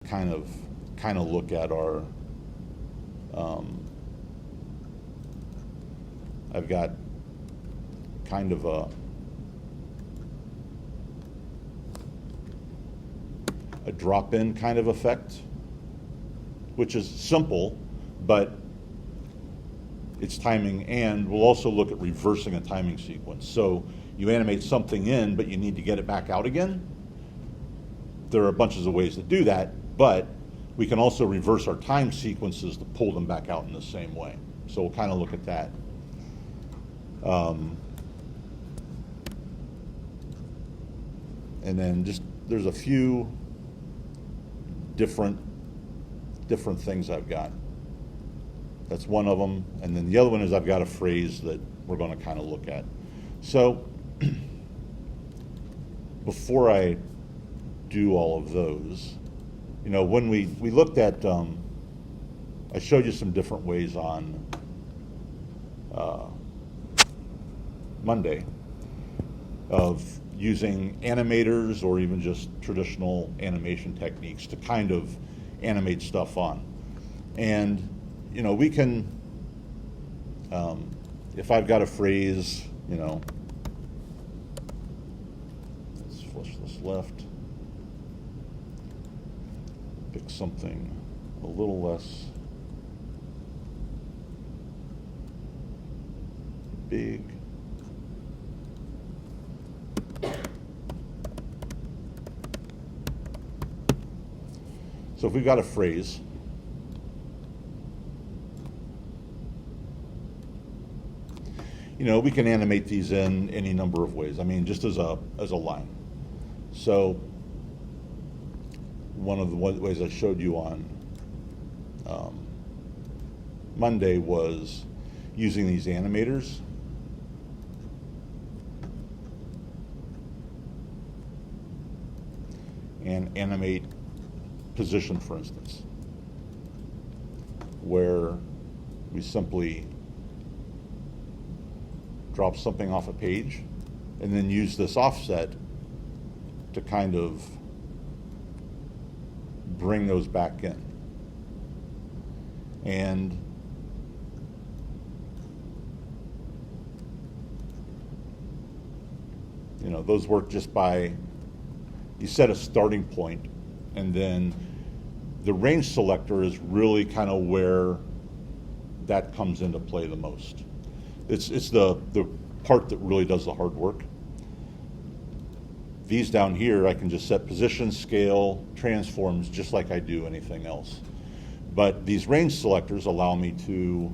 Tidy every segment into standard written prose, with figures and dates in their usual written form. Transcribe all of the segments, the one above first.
kind of look at our, I've got kind of a drop-in kind of effect, which is simple, but it's timing, and we'll also look at reversing a timing sequence. So you animate something in, but you need to get it back out again. There are bunches of ways to do that, but we can also reverse our time sequences to pull them back out in the same way. So we'll kind of look at that. And then just, there's a few different things I've got. That's one of them. And then the other one is I've got a phrase that we're going to kind of look at. So before I do all of those, you know, when we looked at, I showed you some different ways on Monday of using animators or even just traditional animation techniques to kind of animate stuff on. And, you know, we can, if I've got a phrase, you know, let's flush this left, pick something a little less big. So if we've got a phrase, you know, we can animate these in any number of ways. I mean, just as a line. So one of the ways I showed you on Monday was using these animators. And animate position, for instance, where we simply drop something off a page and then use this offset to kind of bring those back in. And you know, those work just by, you set a starting point, and then the range selector is really kind of where that comes into play the most. It's the part that really does the hard work. These down here, I can just set position, scale, transforms, just like I do anything else. But these range selectors allow me to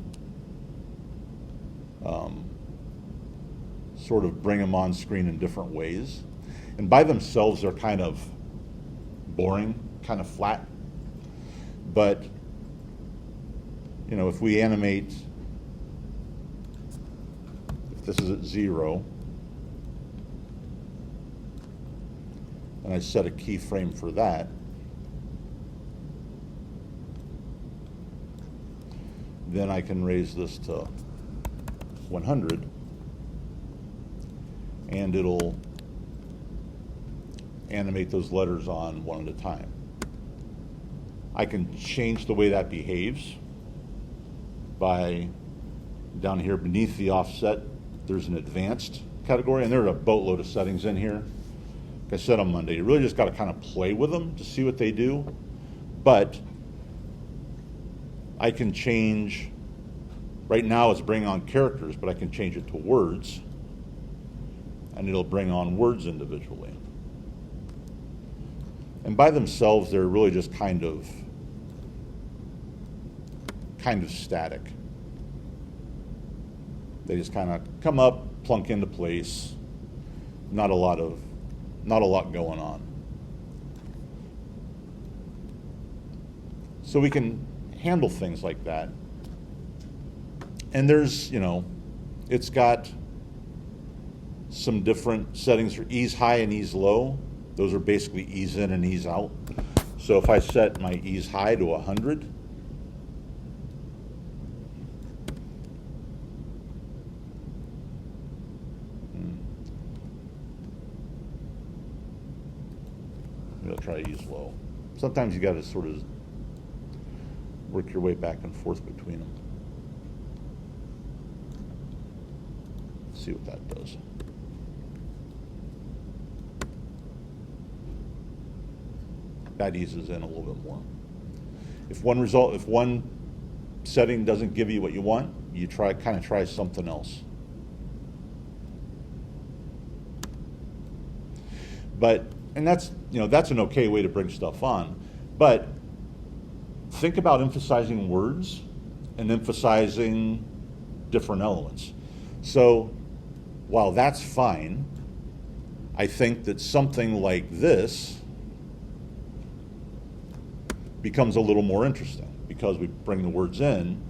sort of bring them on screen in different ways. And by themselves, they're kind of boring, kind of flat. But, you know, if we animate, if this is at 0, and I set a keyframe for that, then I can raise this to 100, and it'll animate those letters on one at a time. I can change the way that behaves by, down here beneath the offset, there's an advanced category, and there are a boatload of settings in here. Like I said on Monday, you really just got to kind of play with them to see what they do. But I can change, right now it's bringing on characters, but I can change it to words, and it'll bring on words individually. And by themselves, they're really just kind of static. They just kind of come up, plunk into place. Not a lot going on. So we can handle things like that. And there's, you know, it's got some different settings for ease high and ease low. Those are basically ease in and ease out. So if I set my ease high to 100, maybe I'll try ease low. Sometimes you got to sort of work your way back and forth between them. See what that does. That eases in a little bit more. If one setting doesn't give you what you want, you kind of try something else. And that's an okay way to bring stuff on, but think about emphasizing words and emphasizing different elements. So while that's fine, I think that something like this becomes a little more interesting because we bring the words in,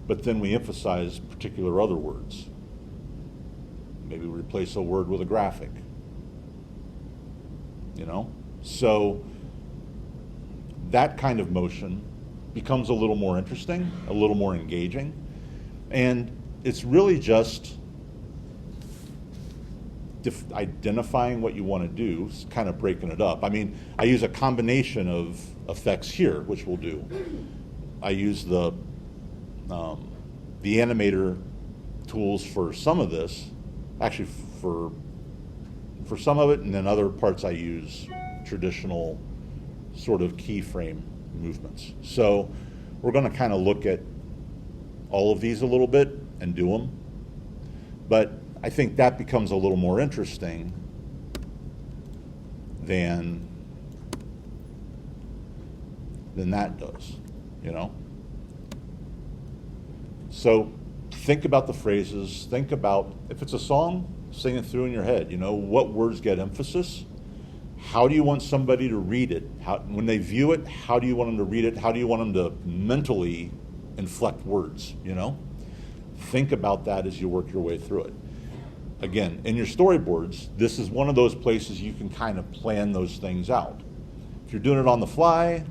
but then we emphasize particular other words. Maybe we replace a word with a graphic. So that kind of motion becomes a little more interesting, a little more engaging, and it's really just identifying what you want to do, kind of breaking it up. I mean, I use a combination of effects here, which we'll do. I use the animator tools for some of this, actually for some of it, and then other parts I use traditional sort of keyframe movements. So we're going to kind of look at all of these a little bit and do them. But I think that becomes a little more interesting than that does, So think about the phrases, think about, if it's a song, sing it through in your head. What words get emphasis? How do you want somebody to read it? When they view it, how do you want them to read it? How do you want them to mentally inflect words, Think about that as you work your way through it. Again, in your storyboards, this is one of those places you can kind of plan those things out. If you're doing it on the fly,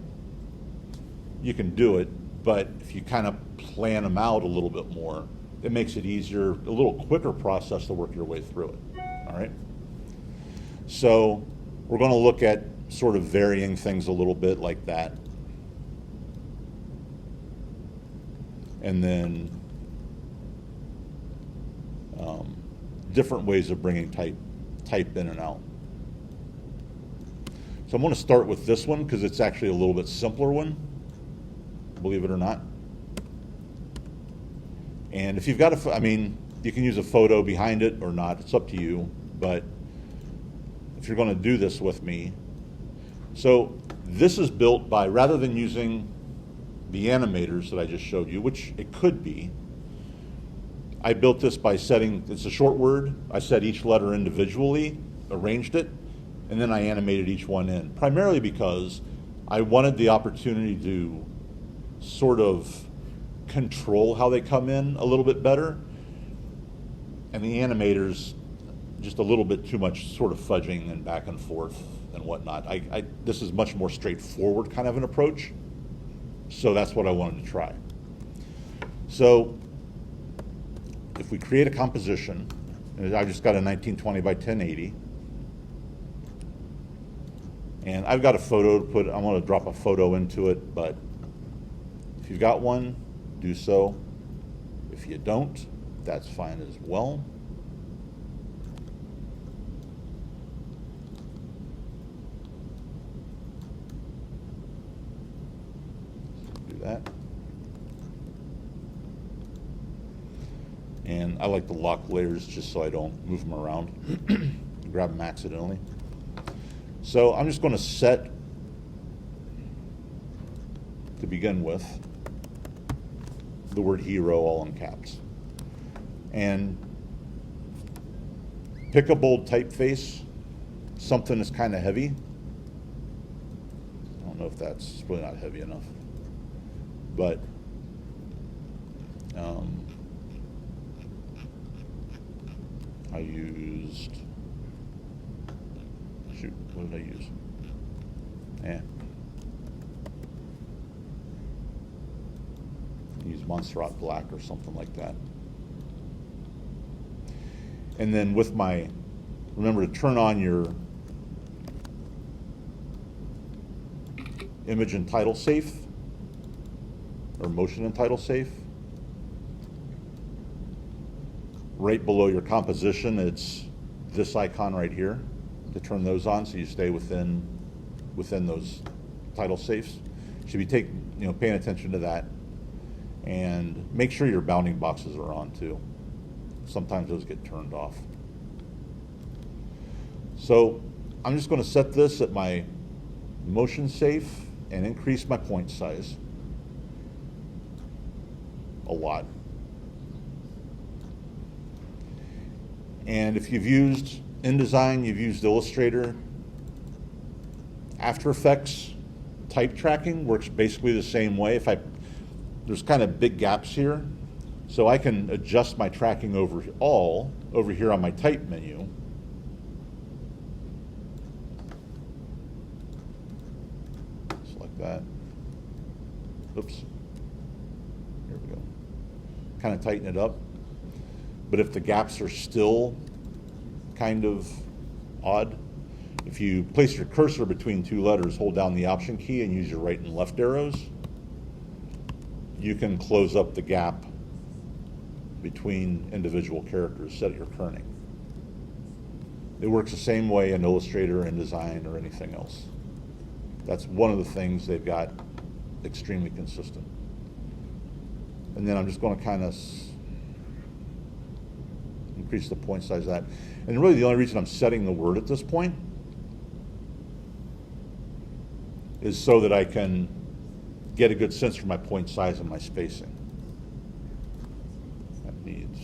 you can do it, but if you kind of plan them out a little bit more, it makes it easier, a little quicker process to work your way through it, all right? So we're going to look at sort of varying things a little bit like that. And then different ways of bringing type in and out. So I'm going to start with this one because it's actually a little bit simpler one, believe it or not. And if you've got you can use a photo behind it or not, it's up to you, but if you're going to do this with me, so this is built by, rather than using the animators that I just showed you, which it could be, I built this by setting, it's a short word, I set each letter individually, arranged it, and then I animated each one in, primarily because I wanted the opportunity to sort of control how they come in a little bit better, and the animators just a little bit too much sort of fudging and back and forth and whatnot. This is much more straightforward kind of an approach, so that's what I wanted to try. So if we create a composition, and I've just got a 1920 by 1080, and I've got a photo to put, I'm going to drop a photo into it, but if you've got one, do so. If you don't, that's fine as well. Do that. And I like to lock layers just so I don't move them around, grab them accidentally. So I'm just going to set, to begin with, the word hero all in caps. And pick a bold typeface, something that's kind of heavy. I don't know if that's really not heavy enough, but I used, shoot, what did I use? Use Montserrat Black or something like that. And then with my, remember to turn on your image and title safe, or motion and title safe. Right below your composition, it's this icon right here to turn those on so you stay within those title safes. You should be paying attention to that, and make sure your bounding boxes are on too. Sometimes those get turned off. So I'm just going to set this at my motion safe and increase my point size a lot. And if you've used InDesign, you've used Illustrator, After Effects type tracking works basically the same way. There's kind of big gaps here, so I can adjust my tracking over here on my type menu. Just like that. Oops. Here we go. Kind of tighten it up. But if the gaps are still kind of odd, if you place your cursor between two letters, hold down the Option key and use your right and left arrows, you can close up the gap between individual characters set at your kerning. It works the same way in Illustrator, InDesign, or anything else. That's one of the things they've got extremely consistent. And then I'm just going to kind of increase the point size of that. And really the only reason I'm setting the word at this point is so that I can get a good sense for my point size and my spacing. That needs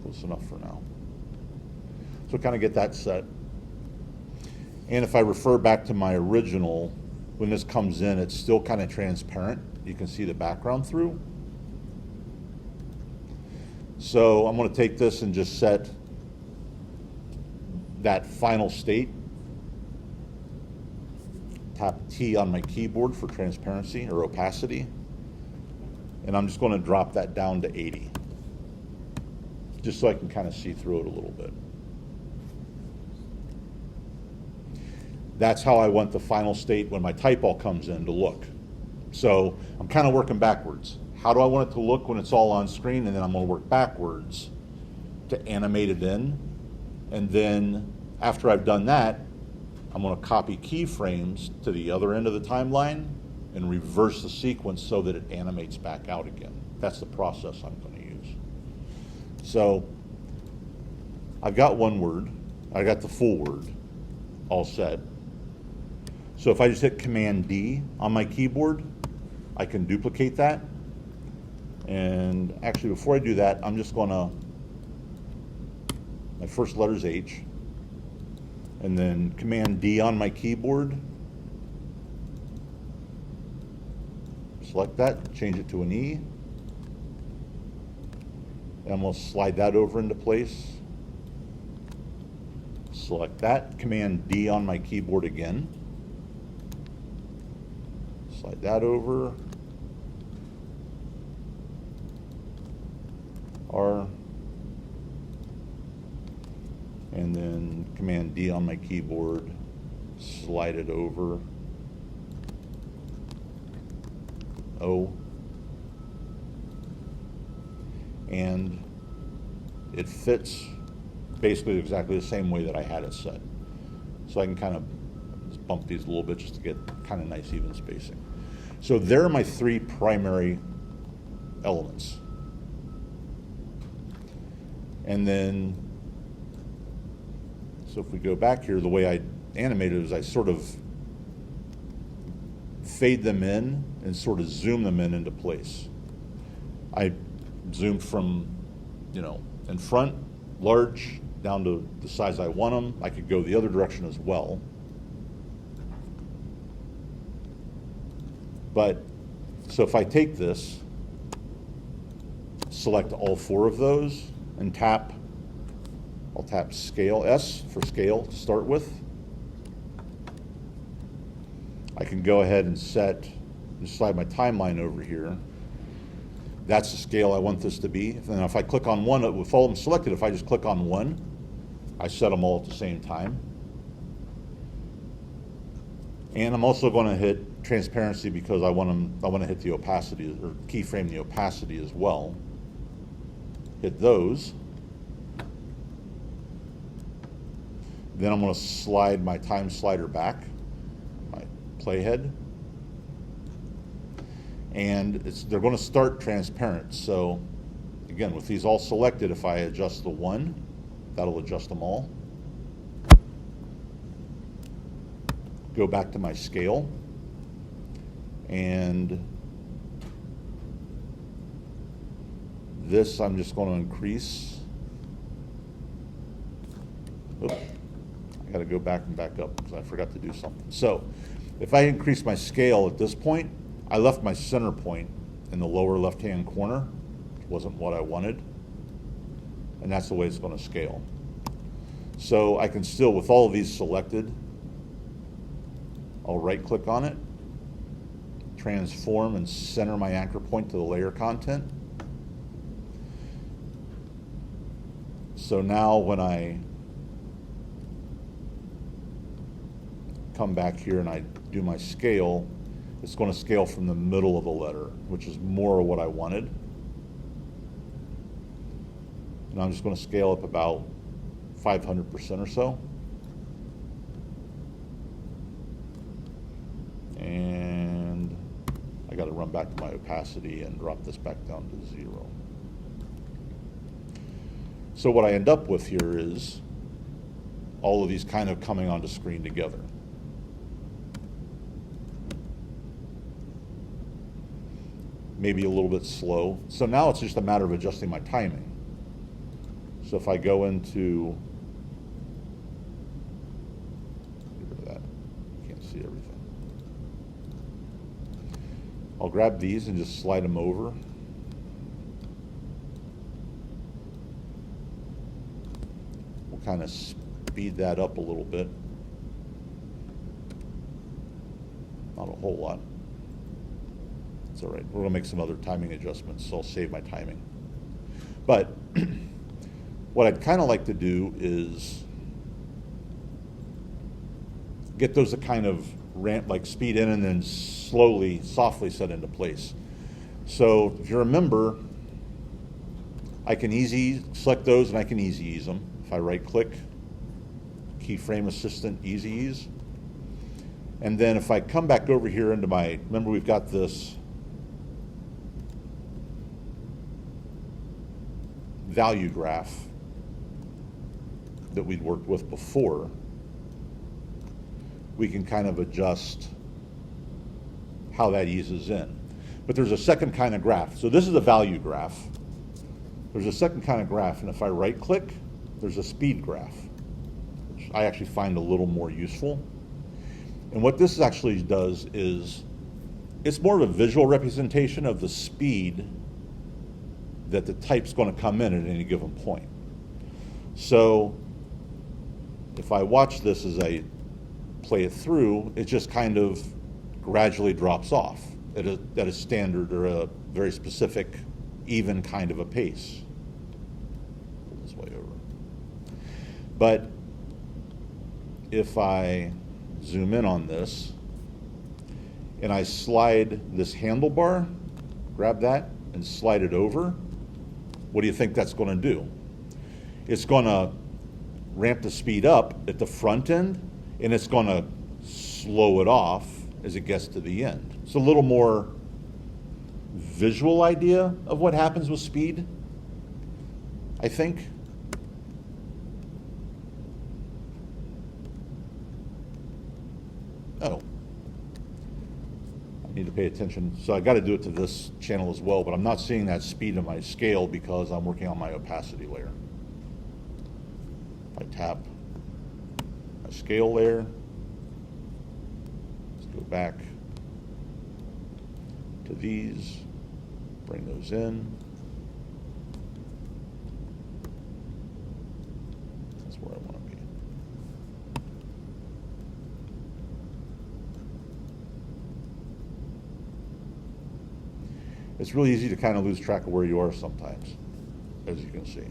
close enough for now. So kind of get that set. And if I refer back to my original, when this comes in, it's still kind of transparent. You can see the background through. So I'm going to take this and just set that final state. Tap T on my keyboard for transparency or opacity. And I'm just going to drop that down to 80. Just so I can kind of see through it a little bit. That's how I want the final state when my type all comes in to look. So I'm kind of working backwards. How do I want it to look when it's all on screen? And then I'm going to work backwards to animate it in. And then after I've done that, I'm going to copy keyframes to the other end of the timeline and reverse the sequence so that it animates back out again. That's the process I'm going to use. So I've got one word. I got the full word all set. So if I just hit Command D on my keyboard, I can duplicate that. And actually, before I do that, I'm just going to, my first letter is H, and then Command D on my keyboard. Select that, change it to an E. And I'm going to slide that over into place. Select that, Command D on my keyboard again. Slide that over. R. And then Command D on my keyboard. Slide it over. O. And it fits basically exactly the same way that I had it set. So I can kind of just bump these a little bit just to get kind of nice even spacing. So there are my three primary elements. And then, so if we go back here, the way I animated is I sort of fade them in and sort of zoom them in into place. I zoomed from, in front, large, down to the size I want them. I could go the other direction as well. But, so if I take this, select all four of those, and I'll tap Scale, S for Scale to start with. I can go ahead and just slide my timeline over here. That's the scale I want this to be. And if I click on one, with all of them selected, if I just click on one, I set them all at the same time. And I'm also going to hit transparency because I want to hit the opacity, or keyframe the opacity as well. Hit those. Then I'm going to slide my time slider back, my playhead. And they're going to start transparent. So again, with these all selected, if I adjust the one, that'll adjust them all. Go back to my scale, and this I'm just going to increase. Oops. I got to go back and back up because I forgot to do something. So if I increase my scale at this point, I left my center point in the lower left-hand corner. It wasn't what I wanted, and that's the way it's going to scale. So I can still, with all of these selected, I'll right-click on it, transform and center my anchor point to the layer content. So now when I come back here and I do my scale, it's going to scale from the middle of the letter, which is more of what I wanted. And I'm just going to scale up about 500% or so. And I got to run back to my opacity and drop this back down to 0. So what I end up with here is all of these kind of coming onto screen together. Maybe a little bit slow. So now it's just a matter of adjusting my timing. So if I go into, get rid of that, can't see everything. I'll grab these and just slide them over. We'll kind of speed that up a little bit. Not a whole lot. It's all right. We're going to make some other timing adjustments, so I'll save my timing. But what I'd kind of like to do is get those to kind of ramp, like speed in and then slowly, softly set into place. So if you remember, I can select those and I can easy ease them. If I right click, keyframe assistant, easy ease. And then if I come back over here into my, remember we've got this value graph that we'd worked with before, we can kind of adjust how that eases in. But there's a second kind of graph. So this is a value graph. There's a second kind of graph, and if I right click, there's a speed graph, which I actually find a little more useful. And what this actually does is, it's more of a visual representation of the speed that the type's going to come in at any given point. So if I watch this as I play it through, it just kind of gradually drops off at a standard or a very specific, even kind of a pace. Pull this way over. But if I zoom in on this and I slide this handlebar, grab that and slide it over, what do you think that's going to do? It's going to ramp the speed up at the front end, and it's going to slow it off as it gets to the end. It's a little more visual idea of what happens with speed, I think. Oh, I need to pay attention. So I got to do it to this channel as well, but I'm not seeing that speed in my scale because I'm working on my opacity layer. If I tap my scale layer, let's go back to these, bring those in. That's where I want to be. it's really easy to kind of lose track of where you are sometimes, as you can see.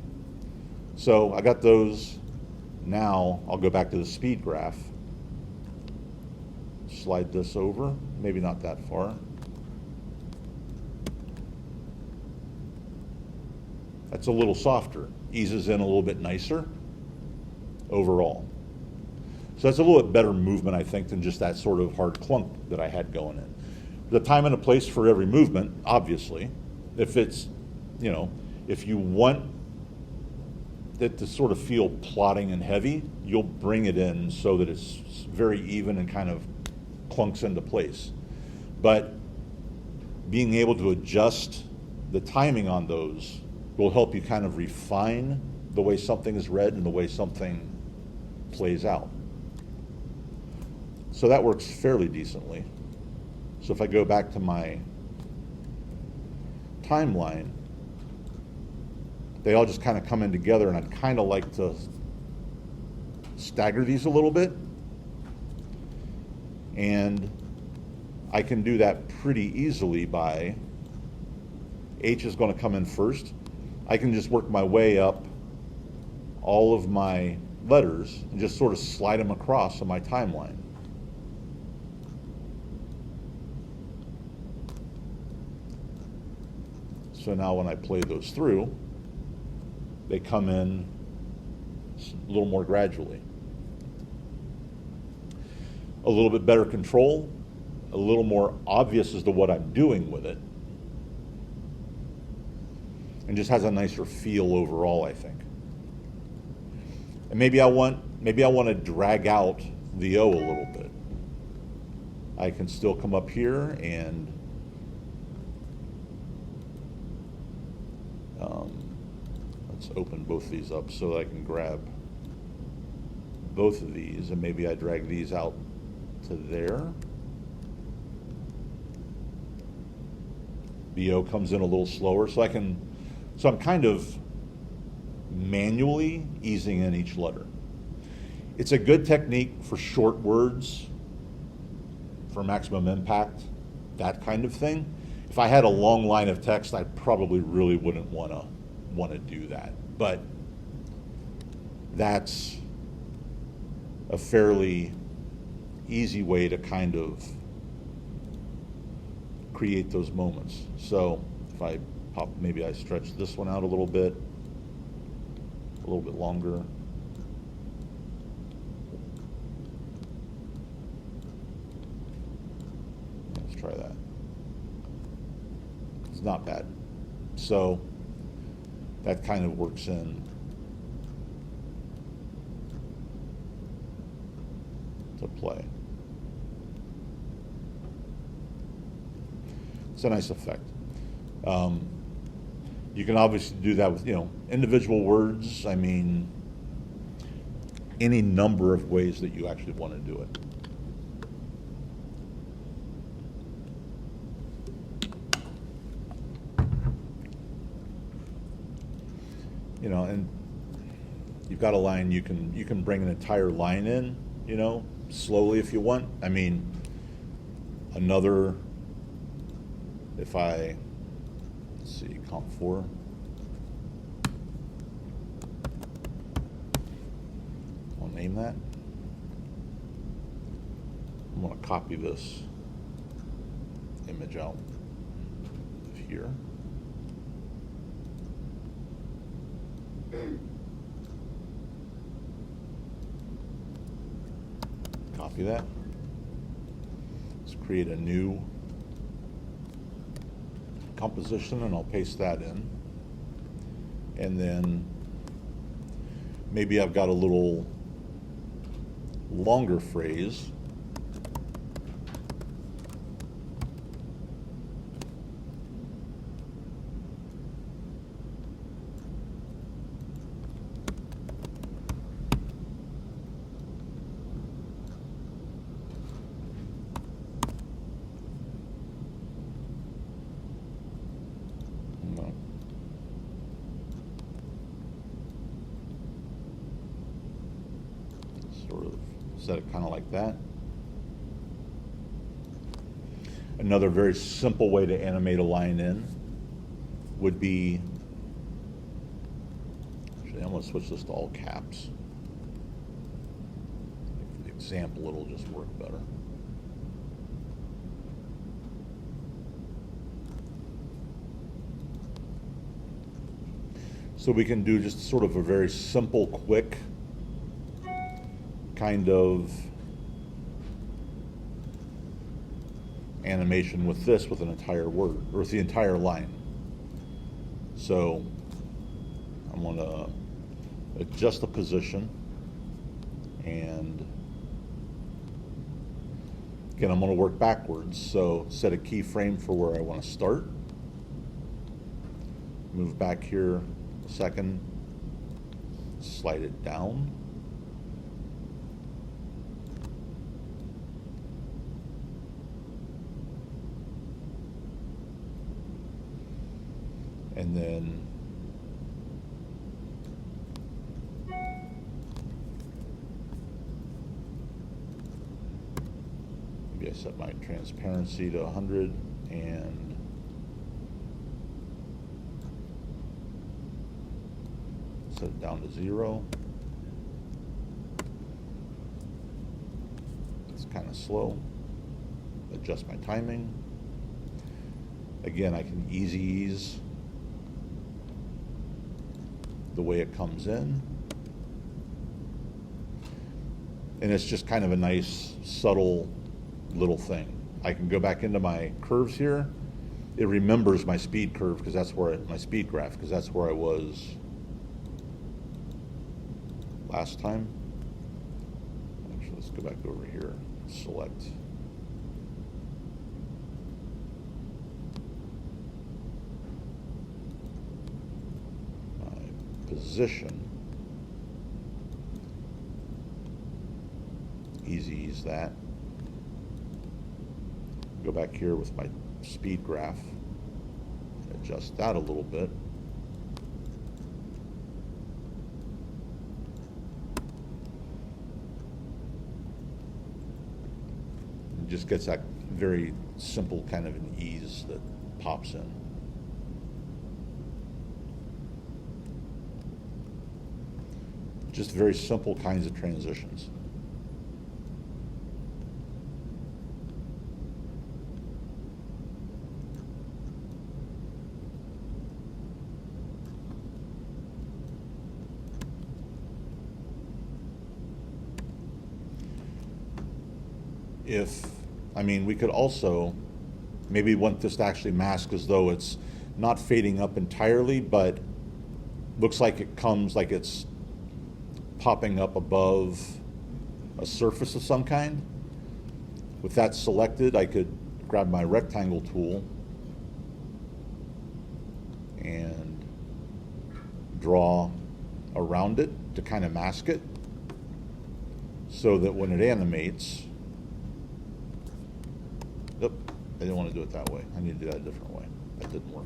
So I got those. Now I'll go back to the speed graph. Slide this over, maybe not that far. That's a little softer, eases in a little bit nicer overall. So that's a little bit better movement, I think, than just that sort of hard clunk that I had going in. The time and a place for every movement, obviously. If it's, you know, if you want it to sort of feel plodding and heavy, you'll bring it in so that it's very even and kind of clunks into place. But being able to adjust the timing on those will help you kind of refine the way something is read and the way something plays out. So that works fairly decently. So if I go back to my timeline, they all just kind of come in together, and I'd kind of like to stagger these a little bit. And I can do that pretty easily by H is going to come in first. I can just work my way up all of my letters and just sort of slide them across on my timeline. So now when I play those through, they come in a little more gradually. A little bit better control, a little more obvious as to what I'm doing with it, and just has a nicer feel overall, I think. And maybe I want to drag out the O a little bit. I can still come up here and let's open both of these up so that I can grab both of these, and maybe I drag these out to there. The O comes in a little slower, so I'm kind of manually easing in each letter. It's a good technique for short words, for maximum impact, that kind of thing. If I had a long line of text, I probably really wouldn't want to do that. But that's a fairly easy way to kind of create those moments. So if I pop, maybe I stretch this one out a little bit longer. Let's try that. It's not bad. So that kind of works in to play. It's a nice effect. You can obviously do that with, individual words. I mean, any number of ways that you actually want to do it. And you've got a line, you can bring an entire line in, slowly if you want. I mean, if I, let's see, comp 4. I'll name that. I'm going to copy this image out of here. Copy that. Let's create a new composition, and I'll paste that in. And then maybe I've got a little longer phrase. Sort of set it kind of like that. Another very simple way to animate a line in would be, actually I'm going to switch this to all caps. For the example, it'll just work better. So we can do just sort of a very simple, quick kind of animation with this, with an entire word, or with the entire line. So I'm going to adjust the position, and again, I'm going to work backwards. So set a keyframe for where I want to start. Move back here a second, slide it down. And then maybe I set my transparency to 100 and set it down to 0. It's kind of slow. Adjust my timing. Again, I can ease the way it comes in. And it's just kind of a nice, subtle little thing. I can go back into my curves here. It remembers my speed curve because that's where my speed graph, because that's where I was last time. Actually, let's go back over here. Select my position. Ease that. Go back here with my speed graph. Adjust that a little bit. It just gets that very simple kind of an ease that pops in. Just very simple kinds of transitions. We could also maybe want this to actually mask as though it's not fading up entirely, but looks like it comes like it's popping up above a surface of some kind. With that selected, I could grab my rectangle tool and draw around it to kind of mask it, so that when it animates, I didn't want to do it that way. I need to do that a different way. That didn't work.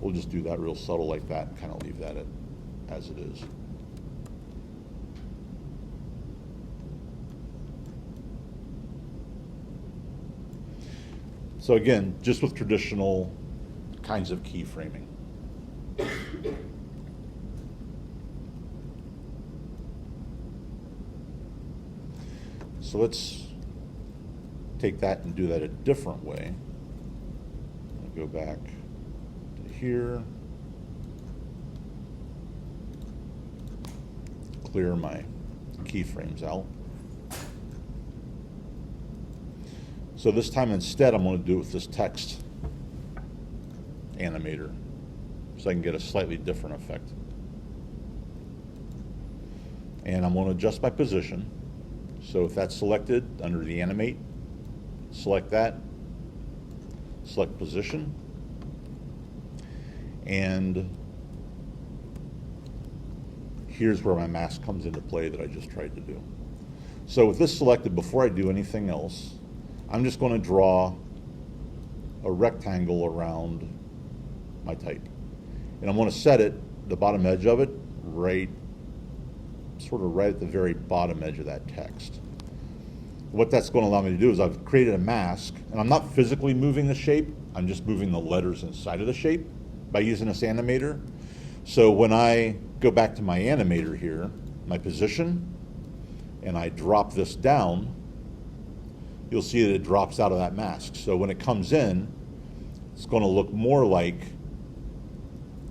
We'll just do that real subtle like that and kind of leave that as it is. So again, just with traditional kinds of keyframing. So let's take that and do that a different way. I'll go back to here, clear my keyframes out. So this time instead, I'm going to do it with this text animator, so I can get a slightly different effect. And I'm going to adjust my position. So if that's selected under the animate, select that, select position, and here's where my mask comes into play that I just tried to do. So with this selected, before I do anything else, I'm just going to draw a rectangle around my type. And I'm going to set it, the bottom edge of it, sort of right at the very bottom edge of that text. what that's going to allow me to do is I've created a mask, and I'm not physically moving the shape, I'm just moving the letters inside of the shape by using this animator. So when I go back to my animator here, my position, and I drop this down, you'll see that it drops out of that mask. So when it comes in, it's going to look more like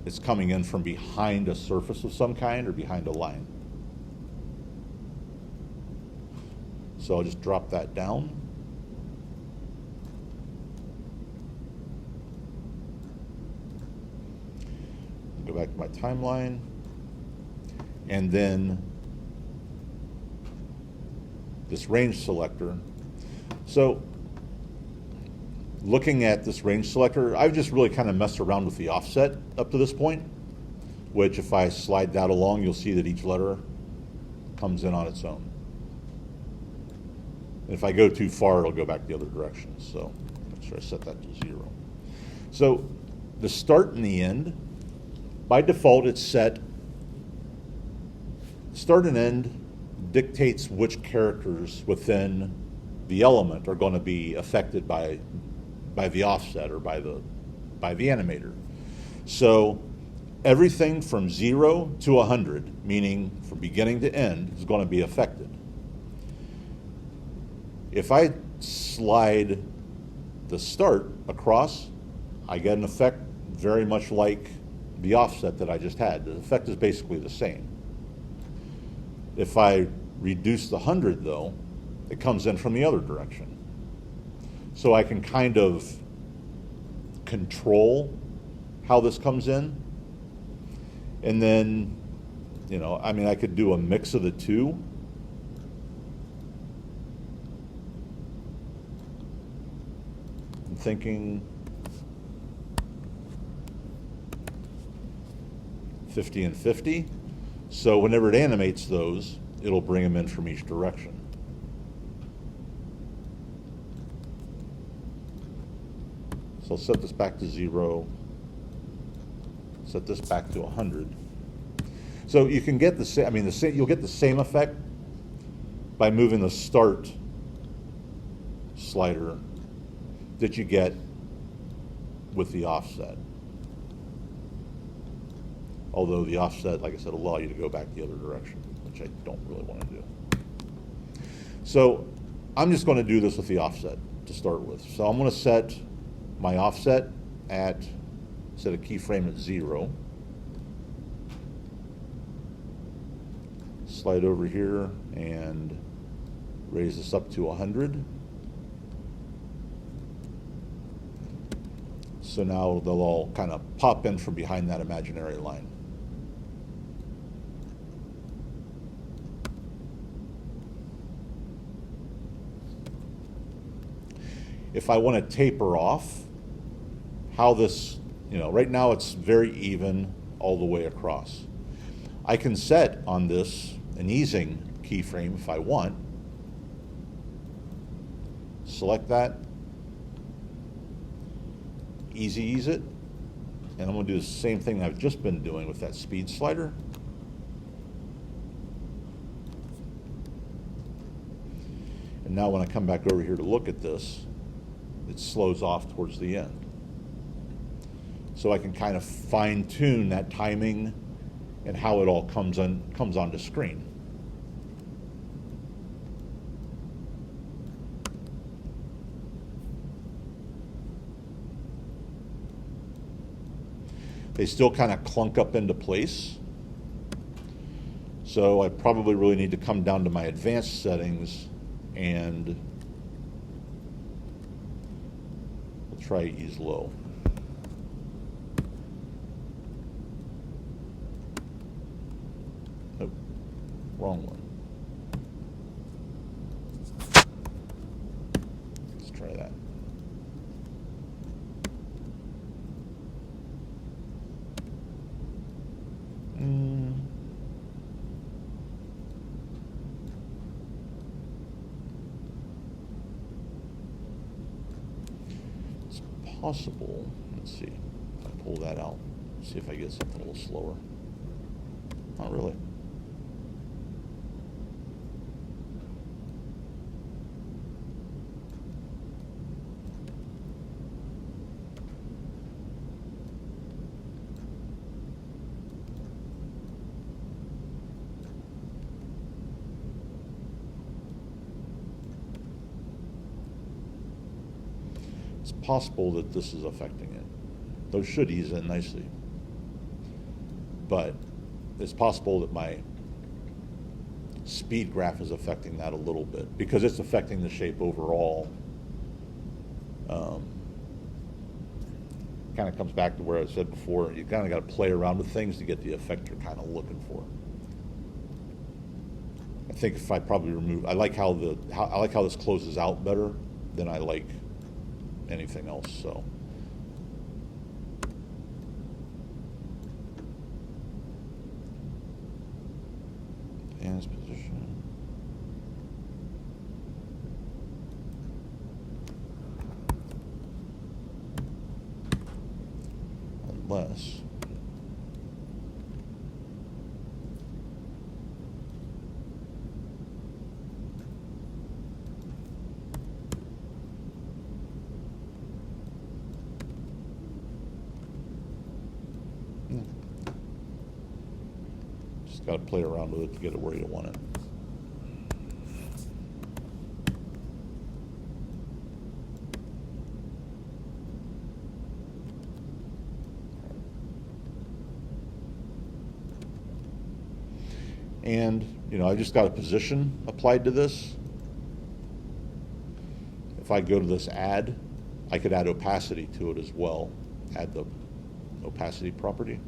it's coming in from behind a surface of some kind or behind a line. So I'll just drop that down. Go back to my timeline. And then this range selector. So looking at this range selector, I've just really kind of messed around with the offset up to this point, which if I slide that along, you'll see that each letter comes in on its own. And if I go too far, it'll go back the other direction. So make sure I set that to 0. So the start and the end, by default, it's set. Start and end dictates which characters within the element are going to be affected by the offset or by the animator. So everything from 0 to 100, meaning from beginning to end, is going to be affected. If I slide the start across, I get an effect very much like the offset that I just had. The effect is basically the same. If I reduce the 100 though, it comes in from the other direction. So I can kind of control how this comes in. And then, I could do a mix of the two. I'm thinking 50 and 50. So whenever it animates those, it'll bring them in from each direction. So I'll set this back to 0, set this back to 100. So you can get the same, you'll get the same effect by moving the start slider that you get with the offset. Although the offset, like I said, will allow you to go back the other direction, which I don't really want to do. So I'm just going to do this with the offset to start with. So I'm going to set my offset set a keyframe at 0. Slide over here and raise this up to 100. So now they'll all kind of pop in from behind that imaginary line. If I want to taper off how this, right now it's very even all the way across. I can set on this an easing keyframe if I want. Select that, ease it, and I'm going to do the same thing I've just been doing with that speed slider. And now when I come back over here to look at this, it slows off towards the end. So I can kind of fine tune that timing and how it all comes onto screen. They still kind of clunk up into place. So I probably really need to come down to my advanced settings and we'll try ease low. Nope, wrong one. Let's try that. It's possible. Let's see. If I pull that out, see if I get something a little slower. Not really. possible that this is affecting it. Those should ease in nicely. But it's possible that my speed graph is affecting that a little bit because it's affecting the shape overall. Kind of comes back to where I said before, you kind of got to play around with things to get the effect you're kind of looking for. I think if I probably remove, I like how this closes out better than I like anything else. So. Hands position. Unless just got to play around with it to get it where you want it. And, I just got a position applied to this. If I go to this add, I could add opacity to it as well. Add the opacity property.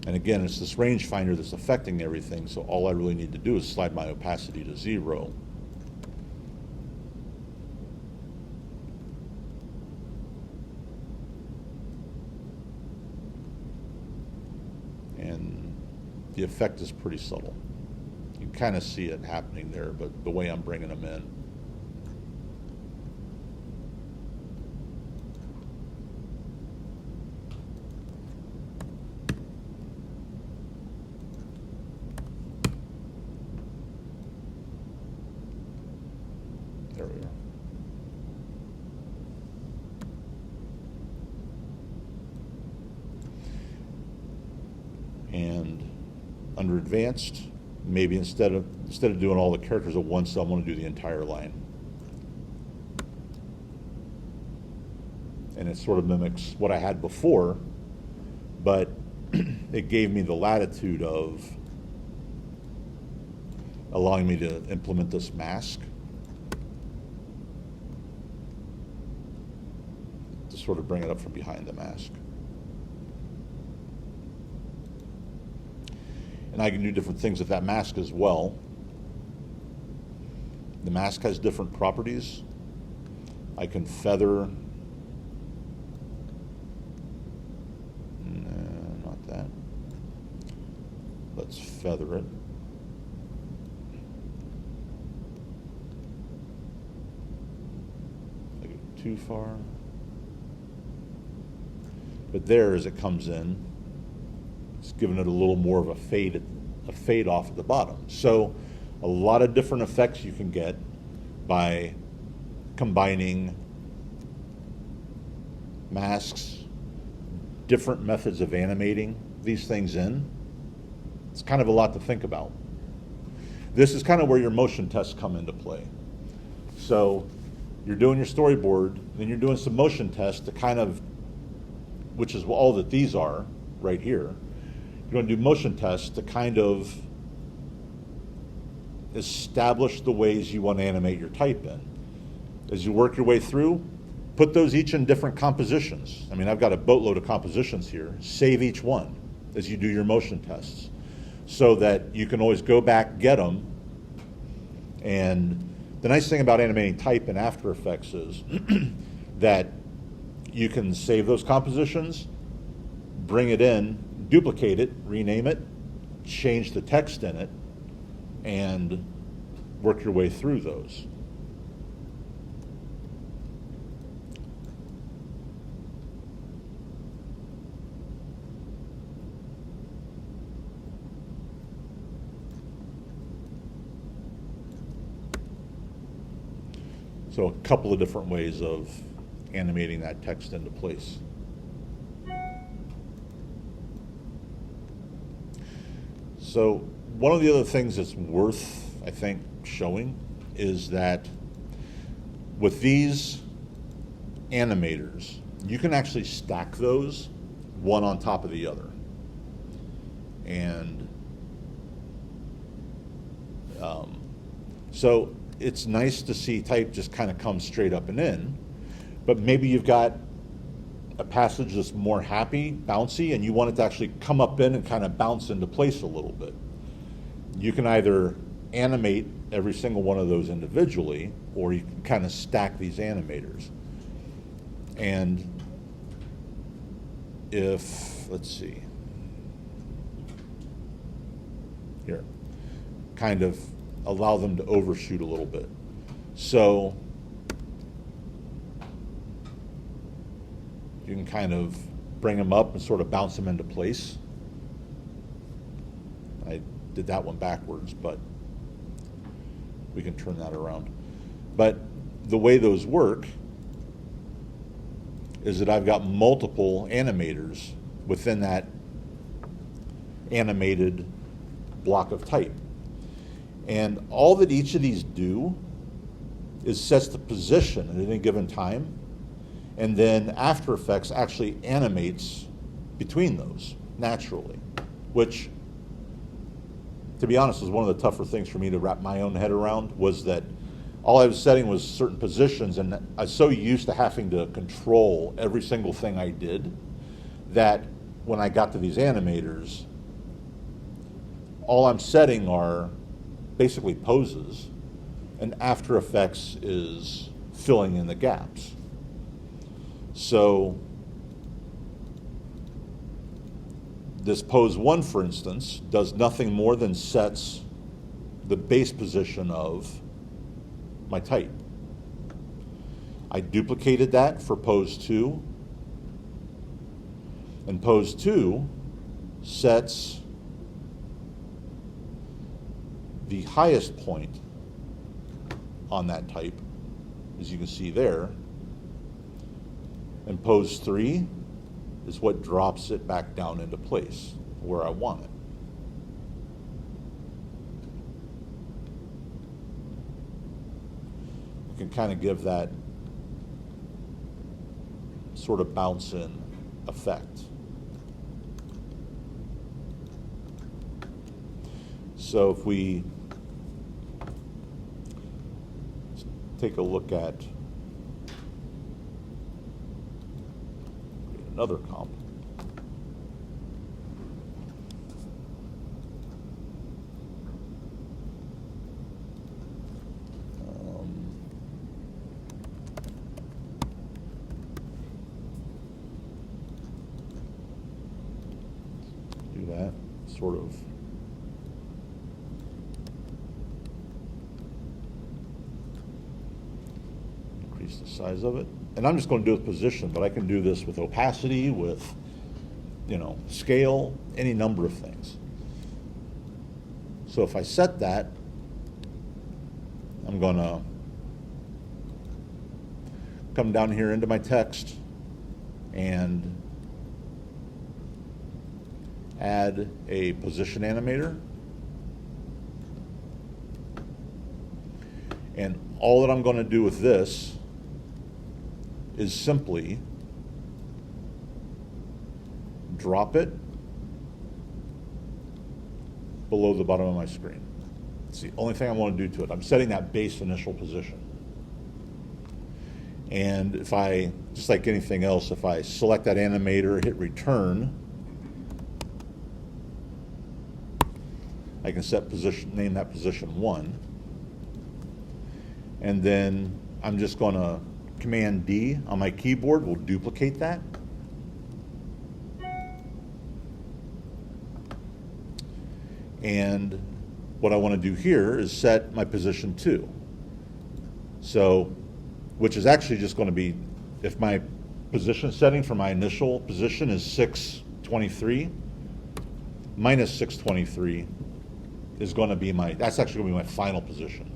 And again, it's this rangefinder that's affecting everything, so all I really need to do is slide my opacity to 0. And the effect is pretty subtle. You kind of see it happening there, but the way I'm bringing them in. There we are. And under advanced, maybe instead of doing all the characters at once, I'm going to do the entire line. And it sort of mimics what I had before, but it gave me the latitude of allowing me to implement this mask to sort of bring it up from behind the mask. And I can do different things with that mask as well. The mask has different properties. I can feather. No, not that. Let's feather it. I go too far. But there, as it comes in, it's giving it a little more of a fade off at the bottom. So a lot of different effects you can get by combining masks, different methods of animating these things in. It's kind of a lot to think about. This is kind of where your motion tests come into play. So you're doing your storyboard, then you're doing some motion tests to kind of, which is all that these are right here. You're going to do motion tests to kind of establish the ways you want to animate your type in. As you work your way through, put those each in different compositions. I mean, I've got a boatload of compositions here. Save each one as you do your motion tests so that you can always go back, get them. And the nice thing about animating type in After Effects is that you can save those compositions, bring it in, duplicate it, rename it, change the text in it, and work your way through those. So a couple of different ways of animating that text into place. So one of the other things that's worth I think, showing is that with these animators, you can actually stack those one on top of the other. And so it's nice to see type just kind of come straight up and in, but maybe you've got a passage that's more happy, bouncy, and you want it to actually come up in and kind of bounce into place a little bit. You can either animate every single one of those individually, or you can kind of stack these animators. And if, let's see, here, kind of allow them to overshoot a little bit. So you can kind of bring them up and sort of bounce them into place. I did that one backwards, but we can turn that around. But the way those work is that I've got multiple animators within that animated block of type. And all that each of these do is sets the position at any given time, and then After Effects actually animates between those naturally, which, to be honest, was one of the tougher things for me to wrap my own head around, was that all I was setting was certain positions, and I was so used to having to control every single thing I did that when I got to these animators, all I'm setting are basically poses, and After Effects is filling in the gaps. So this pose 1, for instance, does nothing more than sets the base position of my type. I duplicated that for pose 2, and pose 2 sets the highest point on that type, as you can see there, and pose 3 is what drops it back down into place where I want it. You can kind of give that sort of bounce in effect. So if we take a look at another comp, do that sort of. Increase the size of it. And I'm just going to do it with position, but I can do this with opacity, with, scale, any number of things. So if I set that, I'm going to come down here into my text and add a position animator. And all that I'm going to do with this is simply drop it below the bottom of my screen. It's the only thing I want to do to it. I'm setting that base initial position. And if I, just like anything else, if I select that animator, hit return, I can set position, name that position 1. And then I'm just going to Command D on my keyboard will duplicate that. And what I want to do here is set my position 2. So, which is actually just going to be, if my position setting for my initial position is 623, minus 623 is going to be that's actually going to be my final position.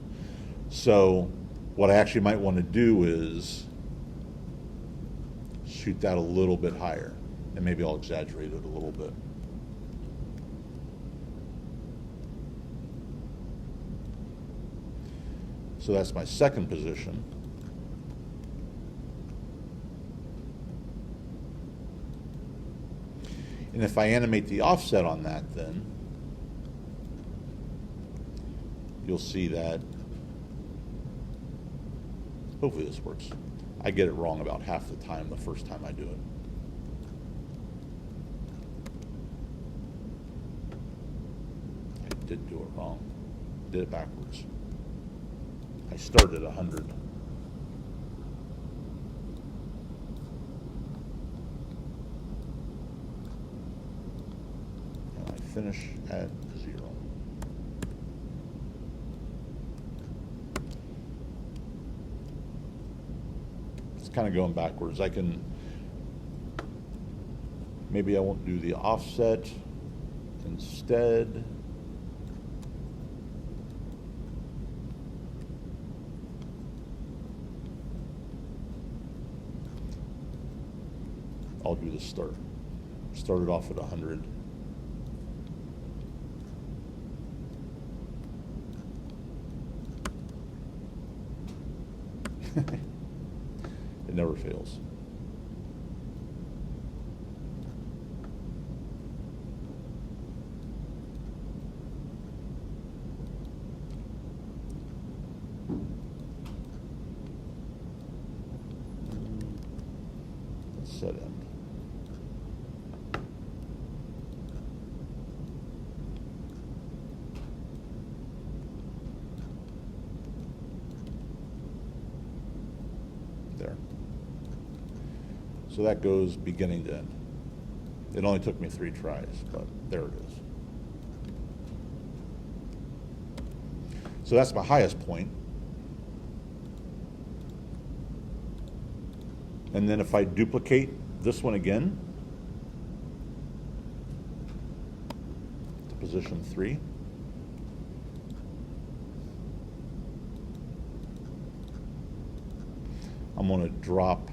So what I actually might want to do is shoot that a little bit higher, and maybe I'll exaggerate it a little bit. So that's my second position. And if I animate the offset on that, then you'll see that, hopefully this works. I get it wrong about half the time the first time I do it. I did do it wrong. Did it backwards. I started at 100. And I finish at 0. It's kind of going backwards. I can, maybe I won't do the offset instead. I'll do the start. Started off at 100. It never fails. Let's set end. There. So that goes beginning to end. It only took me 3 tries, but there it is. So that's my highest point. And then if I duplicate this one again to position 3, I'm going to drop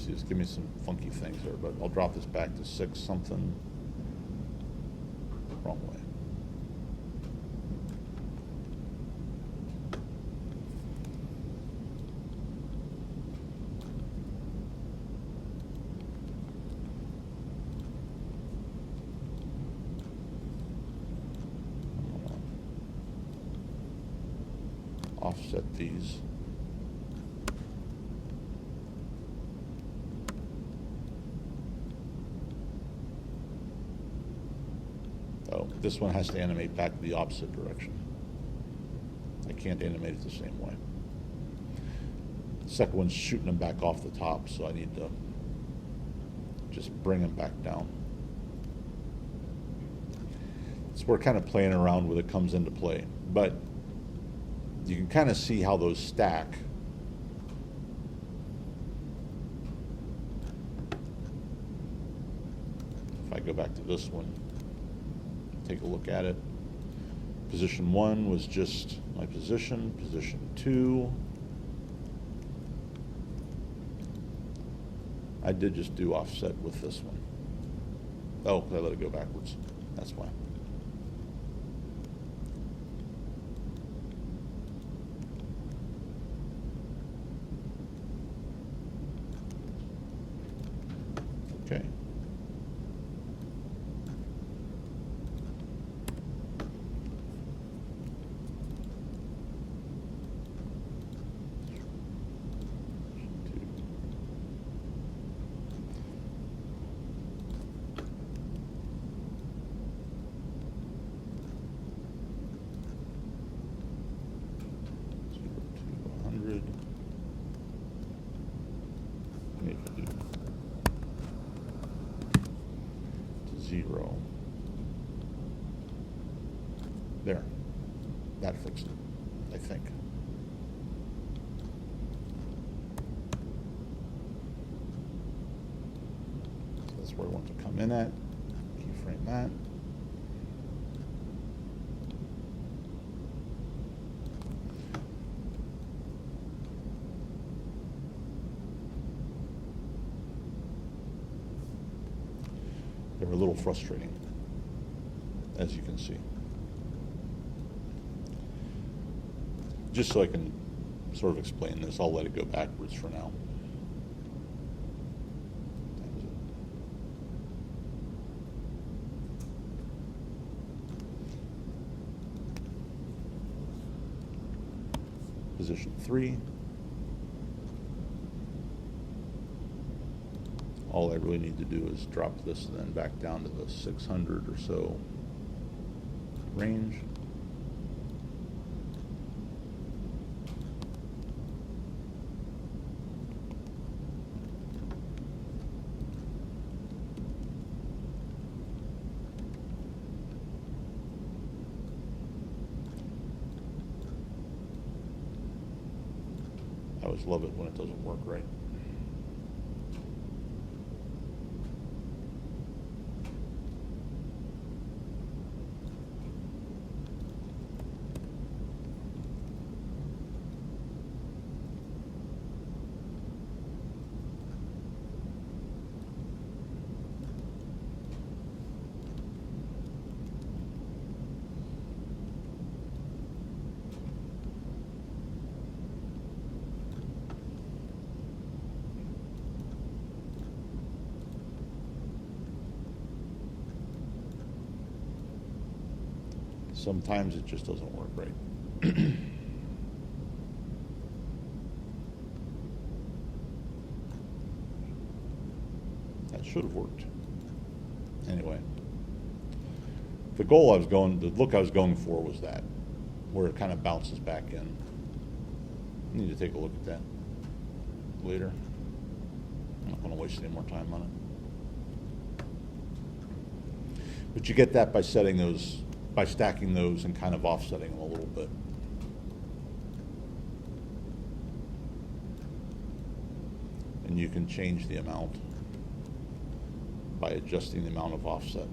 just give me some funky things there, but I'll drop this back to 6 something. Wrong way. Offset these. Oh, this one has to animate back the opposite direction. I can't animate it the same way. The second one's shooting them back off the top, so I need to just bring them back down. So we're kind of playing around with it comes into play, but you can kind of see how those stack. If I go back to this one, take a look at it. Position 1 was just my position. Position 2, I did just do offset with this one. Oh, I let it go backwards. That's why. Okay. Maybe do 0. There. That fixed it, I think. So that's where I want to come in at. Keyframe that. They were a little frustrating as you can see. Just so I can sort of explain this, I'll let it go backwards for now. Position 3. All I really need to do is drop this then back down to the 600 or so range. I always love it when it doesn't work right. Sometimes it just doesn't work right. That should have worked. Anyway, the look I was going for was that, where it kind of bounces back in. I need to take a look at that later. I'm not going to waste any more time on it. But you get that by setting those, by stacking those and kind of offsetting them a little bit. And you can change the amount by adjusting the amount of offset.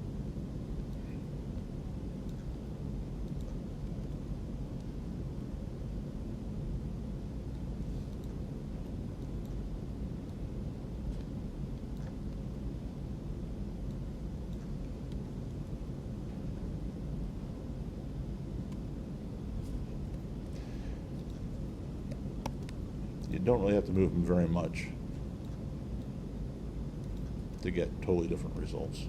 You don't really have to move them very much to get totally different results.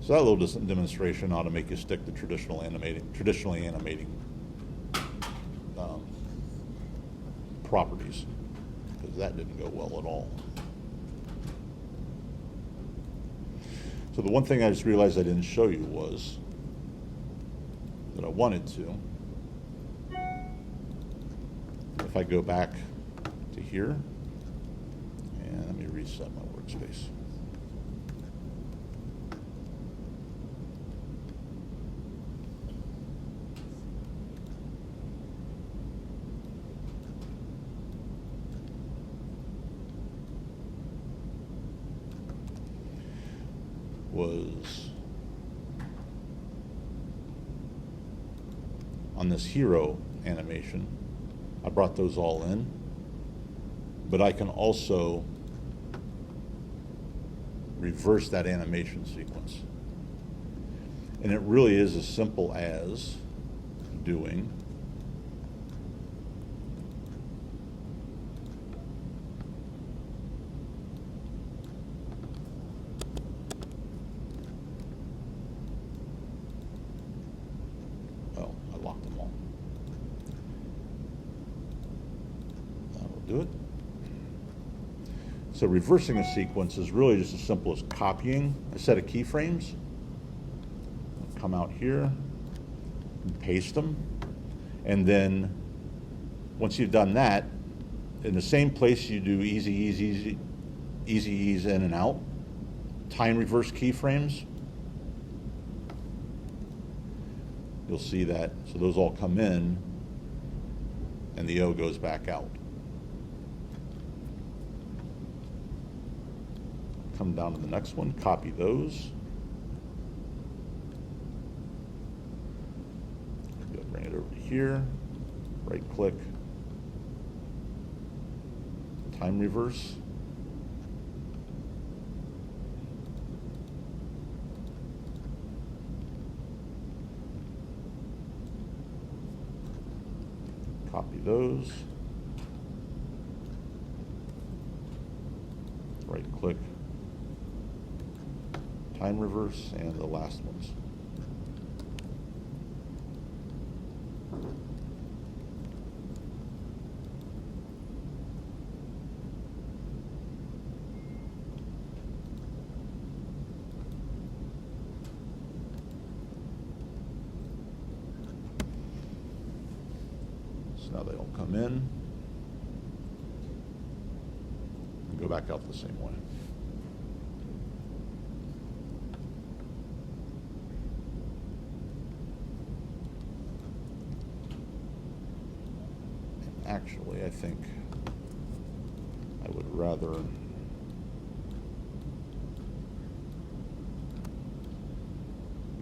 So that little demonstration ought to make you stick to traditionally animating properties, because that didn't go well at all. So the one thing I just realized I didn't show you was that I wanted to. If I go back to here, and let me reset my workspace. Was on this hero animation, I brought those all in, but I can also reverse that animation sequence. And it really is as simple as doing it. So reversing a sequence is really just as simple as copying a set of keyframes. Come out here and paste them. And then once you've done that, in the same place you do easy ease in and out, time reverse keyframes. You'll see that, so those all come in and the O goes back out. Come down to the next one, copy those. Bring it over to here, right click, time reverse. those. Right click, time reverse, and the last ones. So now they all come in and go back out the same way. Actually, I think I would rather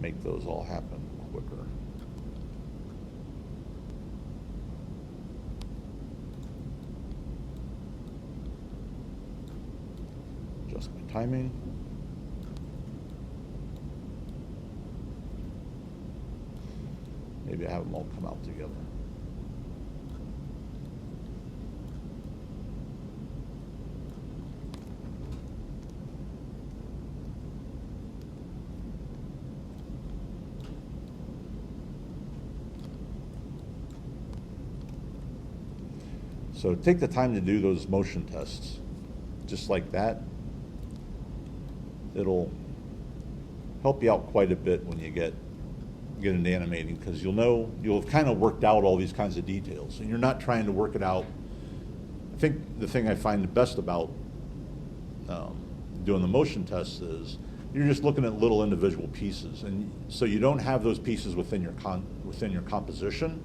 make those all happen quicker. Adjust my timing. Maybe I have them all come out together. So take the time to do those motion tests, just like that. It'll help you out quite a bit when you get into animating, because you'll have kind of worked out all these kinds of details, and you're not trying to work it out. I think the thing I find the best about doing the motion tests is you're just looking at little individual pieces, and so you don't have those pieces within your composition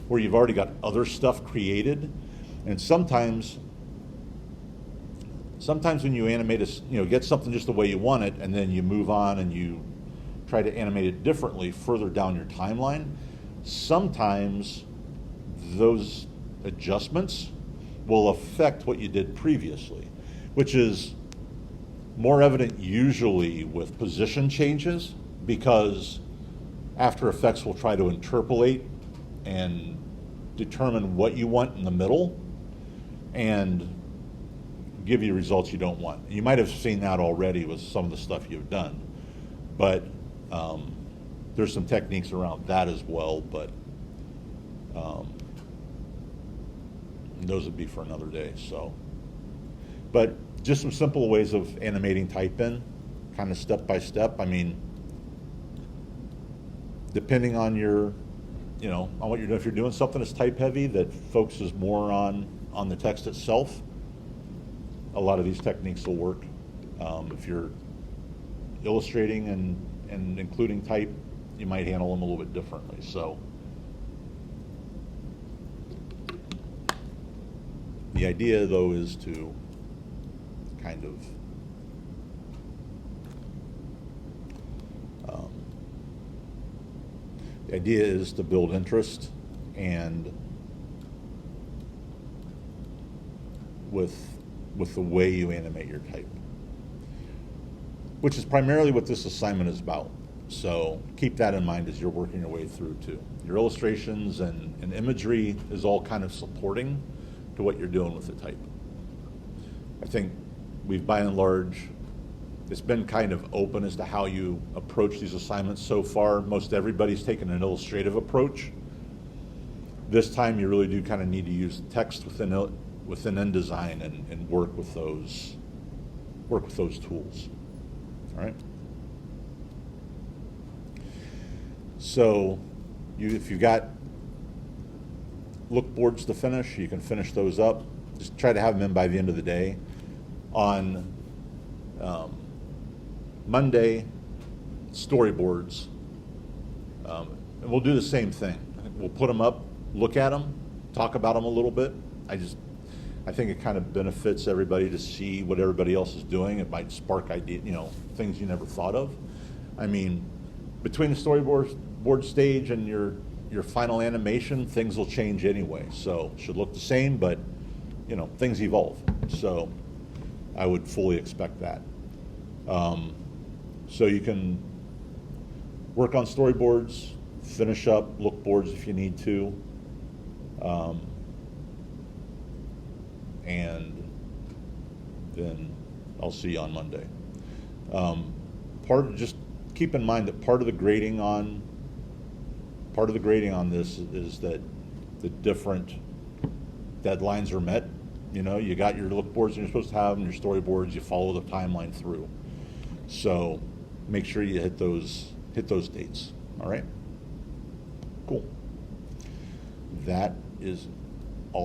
where you've already got other stuff created. And sometimes when you animate get something just the way you want it, and then you move on and you try to animate it differently further down your timeline, sometimes those adjustments will affect what you did previously, which is more evident usually with position changes, because After Effects will try to interpolate and determine what you want in the middle and give you results you don't want. You might have seen that already with some of the stuff you've done, but there's some techniques around that as well, but those would be for another day. So, but just some simple ways of animating type in, kind of step by step. I mean, depending on your, on what you're doing. If you're doing something that's type heavy that focuses more on the text itself, a lot of these techniques will work. If you're illustrating and including type, you might handle them a little bit differently. So the idea, though, is to kind of the idea is to build interest, and with the way you animate your type, which is primarily what this assignment is about. So keep that in mind as you're working your way through too. Your illustrations and imagery is all kind of supporting to what you're doing with the type. I think we've, by and large, it's been kind of open as to how you approach these assignments so far. Most everybody's taken an illustrative approach. This time you really do kind of need to use text within InDesign and work with those tools. All right. So if you've got look boards to finish, you can finish those up. Just try to have them in by the end of the day. On Monday, storyboards, and we'll do the same thing. We'll put them up, look at them, talk about them a little bit. I think it kind of benefits everybody to see what everybody else is doing. It might spark things you never thought of. I mean, between the storyboard stage and your final animation, things will change anyway. So it should look the same, but things evolve. So I would fully expect that. So you can work on storyboards, finish up look boards if you need to. and then I'll see you on Monday. Just keep in mind that part of the grading on this is that the different deadlines are met. You know, you got your look boards and you're supposed to have them, your storyboards, you follow the timeline through. So make sure you hit those dates. All right? Cool. That is